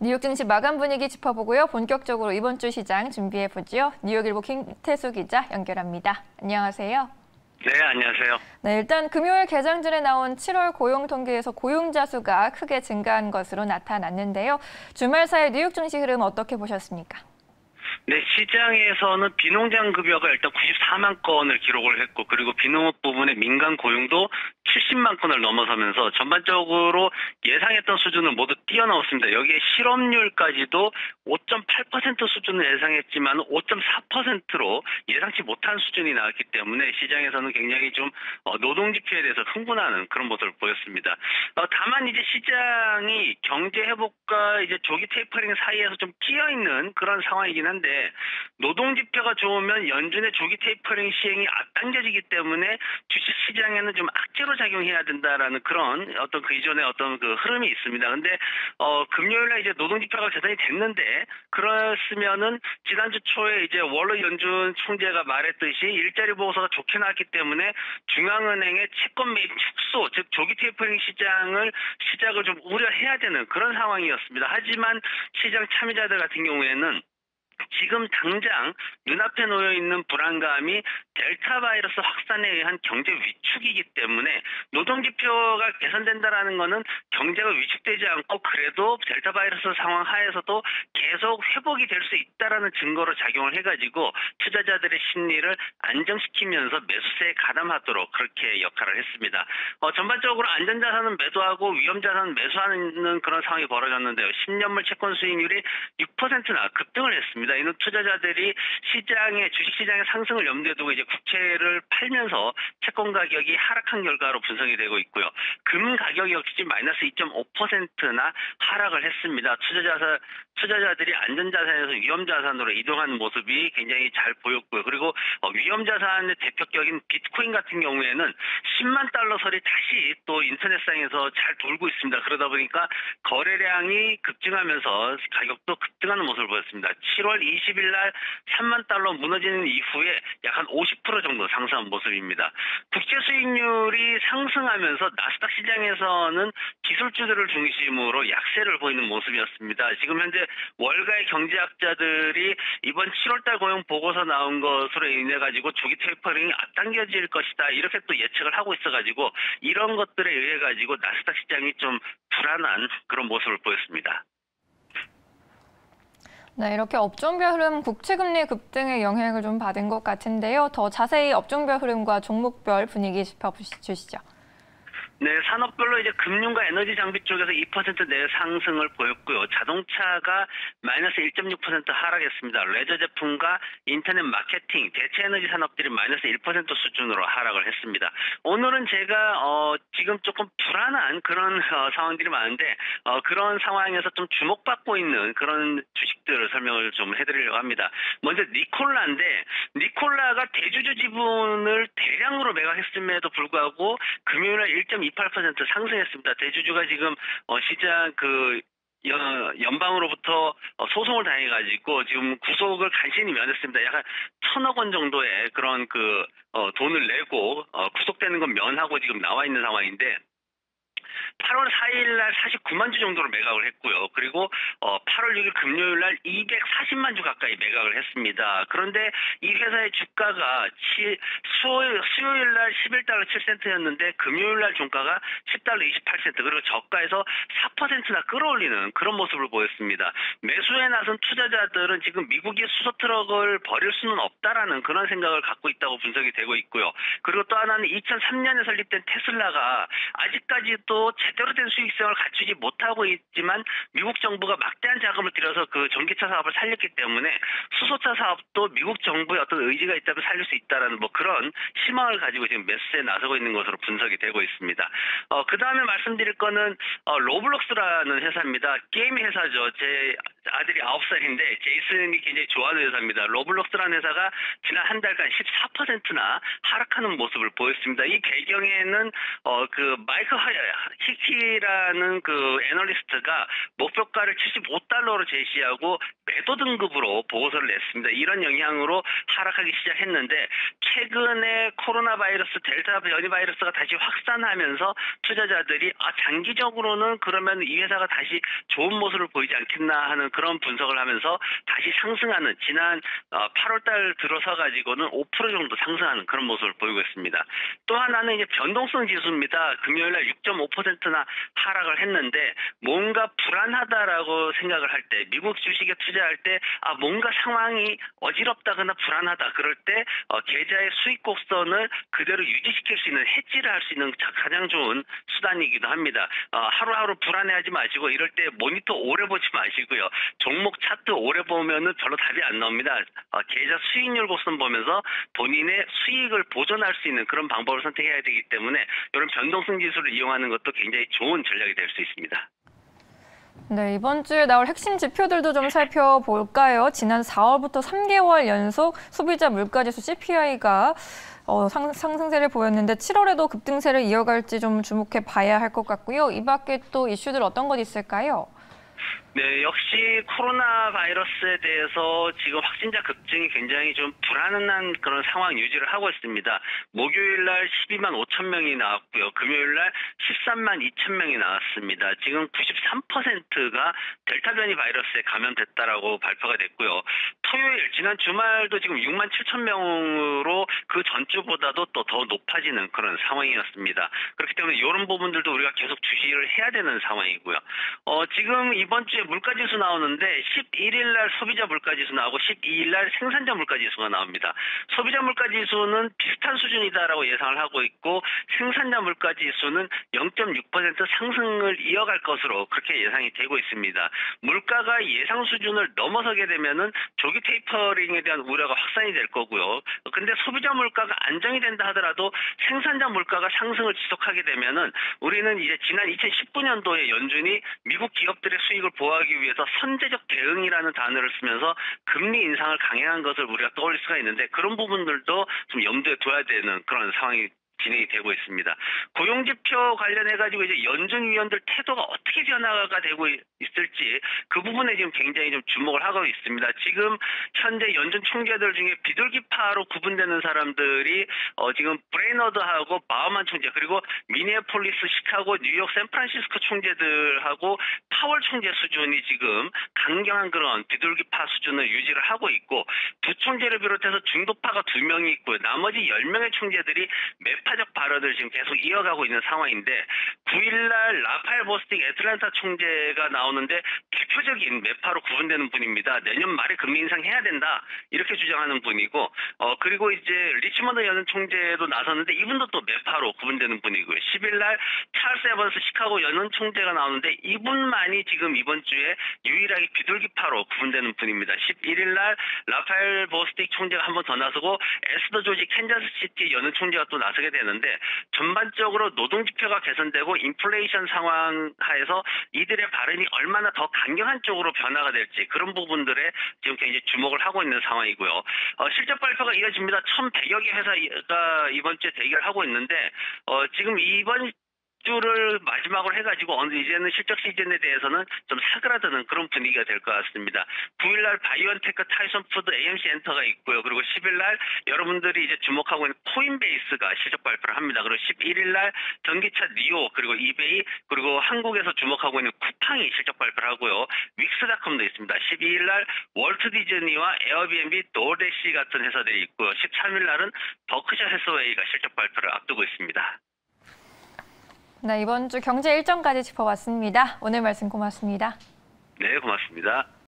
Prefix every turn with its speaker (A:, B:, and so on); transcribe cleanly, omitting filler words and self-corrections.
A: 뉴욕 증시 마감 분위기 짚어보고요. 본격적으로 이번 주 시장 준비해보죠. 뉴욕일보 김태수 기자 연결합니다. 안녕하세요.
B: 네, 안녕하세요.
A: 네, 일단 금요일 개장 전에 나온 7월 고용 통계에서 고용자 수가 크게 증가한 것으로 나타났는데요. 주말 사이 뉴욕 증시 흐름 어떻게 보셨습니까?
B: 네, 시장에서는 비농장 급여가 일단 94만 건을 기록을 했고, 그리고 비농업 부분의 민간 고용도 70만 건을 넘어서면서 전반적으로 예상했던 수준을 모두 뛰어넘었습니다. 여기에 실업률까지도 5.8% 수준을 예상했지만 5.4%로 예상치 못한 수준이 나왔기 때문에 시장에서는 굉장히 좀 노동 지표에 대해서 흥분하는 그런 모습을 보였습니다. 다만 이제 시장이 경제 회복과 이제 조기 테이퍼링 사이에서 좀 끼어 있는 그런 상황이긴 한데, 노동 지표가 좋으면 연준의 조기 테이퍼링 시행이 앞당겨지기 때문에 주식 시장에는 좀 악재로 작용해야 된다라는 그런 어떤 그 이전의 어떤 그 흐름이 있습니다. 근데 금요일에 이제 노동 지표가 개선이 됐는데, 그랬으면은 지난주 초에 이제 월러 연준 총재가 말했듯이 일자리 보고서가 좋게 나왔기 때문에 중앙은행의 채권 매입 축소, 즉 조기 테이퍼링 시작을 좀 우려해야 되는 그런 상황이었습니다. 하지만 시장 참여자들 같은 경우에는 지금 당장 눈앞에 놓여 있는 불안감이 델타 바이러스 확산에 의한 경제 위축이기 때문에 노동 지표가 개선된다라는 것은 경제가 위축되지 않고 그래도 델타 바이러스 상황 하에서도 계속 회복이 될 수 있다라는 증거로 작용을 해가지고 투자자들의 심리를 안정시키면서 매수세에 가담하도록 그렇게 역할을 했습니다. 전반적으로 안전자산은 매도하고 위험자산은 매수하는 그런 상황이 벌어졌는데요. 10년물 채권 수익률이 6%나 급등을 했습니다. 이는 투자자들이 주식시장의 상승을 염두에 두고 이제 국채를 팔면서 채권 가격이 하락한 결과로 분석이 되고 있고요. 금 가격 역시 마이너스 2.5%나 하락을 했습니다. 투자자들이 안전자산에서 위험자산으로 이동하는 모습이 굉장히 잘 보였고요. 그리고 위험자산의 대표격인 비트코인 같은 경우에는 10만 달러 설이 다시 또 인터넷상에서 잘 돌고 있습니다. 그러다 보니까 거래량이 급증하면서 가격도 급등하는 모습을 보였습니다. 7월 20일 날 3만 달러 무너지는 이후에 약 한 50% 정도 상승한 모습입니다. 국제 수익률이 상승하면서 나스닥 시장에서는 기술주들을 중심으로 약세를 보이는 모습이었습니다. 지금 현재 월가의 경제학자들이 이번 7월달 고용 보고서 나온 것으로 인해 가지고 조기 테이퍼링이 앞당겨질 것이다, 이렇게 또 예측을 하고 있어가지고 이런 것들에 의해 가지고 나스닥 시장이 좀 불안한 그런 모습을 보였습니다.
A: 네, 이렇게 업종별 흐름, 국채금리 급등의 영향을 좀 받은 것 같은데요. 더 자세히 업종별 흐름과 종목별 분위기 짚어주시죠.
B: 네, 산업별로 이제 금융과 에너지 장비 쪽에서 2% 내 상승을 보였고요. 자동차가 마이너스 1.6% 하락했습니다. 레저 제품과 인터넷 마케팅, 대체 에너지 산업들이 마이너스 1% 수준으로 하락을 했습니다. 오늘은 제가 지금 조금 불안한 그런 상황들이 많은데 그런 상황에서 좀 주목받고 있는 그런 주식들을 설명을 좀 해드리려고 합니다. 먼저 니콜라인데, 니콜라가 대주주 지분을 대량으로 매각했음에도 불구하고 금요일에 1.28% 상승했습니다. 대주주가 지금 시장 연방으로부터 소송을 당해가지고 지금 구속을 간신히 면했습니다. 약 한 1,000억 원 정도의 그런 돈을 내고 구속되는 건 면하고 지금 나와 있는 상황인데, 8월 4일 날 49만 주 정도로 매각을 했고요. 그리고 8월 6일 금요일 날 240만 주 가까이 매각을 했습니다. 그런데 이 회사의 주가가 수요일 날 11달러 7센트였는데 금요일 날 종가가 10달러 28센트, 그리고 저가에서 4%나 끌어올리는 그런 모습을 보였습니다. 매수에 나선 투자자들은 지금 미국이 수소 트럭을 버릴 수는 없다라는 그런 생각을 갖고 있다고 분석이 되고 있고요. 그리고 또 하나는 2003년에 설립된 테슬라가 아직까지도 제대로 된 수익성을 갖추지 못하고 있지만 미국 정부가 막대한 자금을 들여서 그 전기차 사업을 살렸기 때문에 수소차 사업도 미국 정부의 어떤 의지가 있다면 살릴 수 있다라는 그런 희망을 가지고 지금 매수세에 나서고 있는 것으로 분석이 되고 있습니다. 그 다음에 말씀드릴 거는 로블록스라는 회사입니다. 게임 회사죠. 제 아들이 9살인데 제이슨이 굉장히 좋아하는 회사입니다. 로블록스라는 회사가 지난 한 달간 14%나 하락하는 모습을 보였습니다. 이 배경에는 마이크 히키라는 애널리스트가 목표가를 75달러로 제시하고 매도 등급으로 보고서를 냈습니다. 이런 영향으로 하락하기 시작했는데 최근에 코로나 바이러스 델타 변이 바이러스가 다시 확산하면서 투자자들이 장기적으로는 그러면 이 회사가 다시 좋은 모습을 보이지 않겠나 하는 그런 분석을 하면서 다시 상승하는 지난 8월 달 들어서 가지고는 5% 정도 상승하는 그런 모습을 보이고 있습니다. 또 하나는 이제 변동성 지수입니다. 금요일 날 6.5%나 하락을 했는데 뭔가 불안하다라고 생각을 할 때 미국 주식에 투자할 때 뭔가 상황이 어지럽다거나 불안하다 그럴 때 계좌의 수익 곡선을 그대로 유지시킬 수 있는 해지를 할 수 있는 가장 좋은 수단이기도 합니다. 하루하루 불안해하지 마시고 이럴 때 모니터 오래 보지 마시고요. 종목 차트 오래 보면은 별로 답이 안 나옵니다. 계좌 수익률 곡선 보면서 본인의 수익을 보존할 수 있는 그런 방법을 선택해야 되기 때문에 이런 변동성 지수를 이용하는 것도 굉장히 좋은 전략이 될 수 있습니다.
A: 네, 이번 주에 나올 핵심 지표들도 좀 살펴볼까요? 지난 4월부터 3개월 연속 소비자 물가지수 CPI가 상승세를 보였는데 7월에도 급등세를 이어갈지 좀 주목해 봐야 할 것 같고요. 이 밖에 또 이슈들 어떤 것 있을까요?
B: 네, 역시 코로나 바이러스에 대해서 지금 확진자 급증이 굉장히 좀 불안한 그런 상황 유지를 하고 있습니다. 목요일 날 12만 5천 명이 나왔고요. 금요일 날 13만 2천 명이 나왔습니다. 지금 93%가 델타 변이 바이러스에 감염됐다라고 발표가 됐고요. 토요일, 지난 주말도 지금 6만 7천 명으로 그 전주보다도 또 더 높아지는 그런 상황이었습니다. 그렇기 때문에 이런 부분들도 우리가 계속 주시를 해야 되는 상황이고요. 지금 이번 주에 물가지수 나오는데 11일 날 소비자 물가지수 나오고 12일 날 생산자 물가지수가 나옵니다. 소비자 물가지수는 비슷한 수준이다라고 예상을 하고 있고 생산자 물가지수는 0.6% 상승을 이어갈 것으로 그렇게 예상이 되고 있습니다. 물가가 예상 수준을 넘어서게 되면은 조기 테이퍼링에 대한 우려가 확산이 될 거고요. 근데 소비자 물가가 안정이 된다 하더라도 생산자 물가가 상승을 지속하게 되면은 우리는 이제 지난 2019년도에 연준이 미국 기업들의 수익을 보호하기 위해서 선제적 대응이라는 단어를 쓰면서 금리 인상을 강행한 것을 우리가 떠올릴 수가 있는데 그런 부분들도 좀 염두에 둬야 되는 그런 상황이 진행이 되고 있습니다. 고용지표 관련해가지고 이제 연준 위원들 태도가 어떻게 변화가 되고 있을지 그 부분에 지금 굉장히 좀 주목을 하고 있습니다. 지금 현재 연준 총재들 중에 비둘기파로 구분되는 사람들이 지금 브레이너드하고 바우만 총재 그리고 미네폴리스, 시카고, 뉴욕, 샌프란시스코 총재들하고 파월 총재 수준이 지금 강경한 그런 비둘기파 수준을 유지를 하고 있고 부총재를 비롯해서 중도파가 2명이 있고요. 나머지 10명의 총재들이 매파적 발언을 지금 계속 이어가고 있는 상황인데 9일날 라파엘 보스틱 애틀랜타 총재가 나오는데 대표적인 매파로 구분되는 분입니다. 내년 말에 금리 인상해야 된다 이렇게 주장하는 분이고 그리고 이제 리치먼드 연준 총재도 나섰는데 이분도 또 매파로 구분되는 분이고요. 10일날 찰스 에번스 시카고 연준 총재가 나오는데 이분만이 지금 이번 주에 유일하게 비둘기파로 구분되는 분입니다. 11일날 라파엘 보스틱 총재가 한 번 더 나서고 에스더 조지 캔자스시티 연준 총재가 또 나서게 되는데 전반적으로 노동지표가 개선되고 인플레이션 상황 하에서 이들의 발언이 얼마나 더 강경한 쪽으로 변화가 될지 그런 부분들에 지금 굉장히 주목을 하고 있는 상황이고요. 실적 발표가 이어집니다. 1,100여 개 회사가 이번 주에 대기를 있는데 지금 이번 주를 마지막으로 해가지고 이제는 실적 시즌에 대해서는 좀 사그라드는 그런 분위기가 될 것 같습니다. 9일날 바이오엔테크, 타이슨푸드, AMC 엔터가 있고요. 그리고 10일날 여러분들이 이제 주목하고 있는 코인베이스가 실적 발표를 합니다. 그리고 11일날 전기차 니오 그리고 이베이 그리고 한국에서 주목하고 있는 쿠팡이 실적 발표를 하고요. 윅스닷컴도 있습니다. 12일날 월트 디즈니와 에어비앤비, 도어대시 같은 회사들이 있고요. 13일날은 버크셔 해서웨이가 실적 발표를 앞두고 있습니다.
A: 네, 이번 주 경제 일정까지 짚어봤습니다. 오늘 말씀 고맙습니다.
B: 네, 고맙습니다.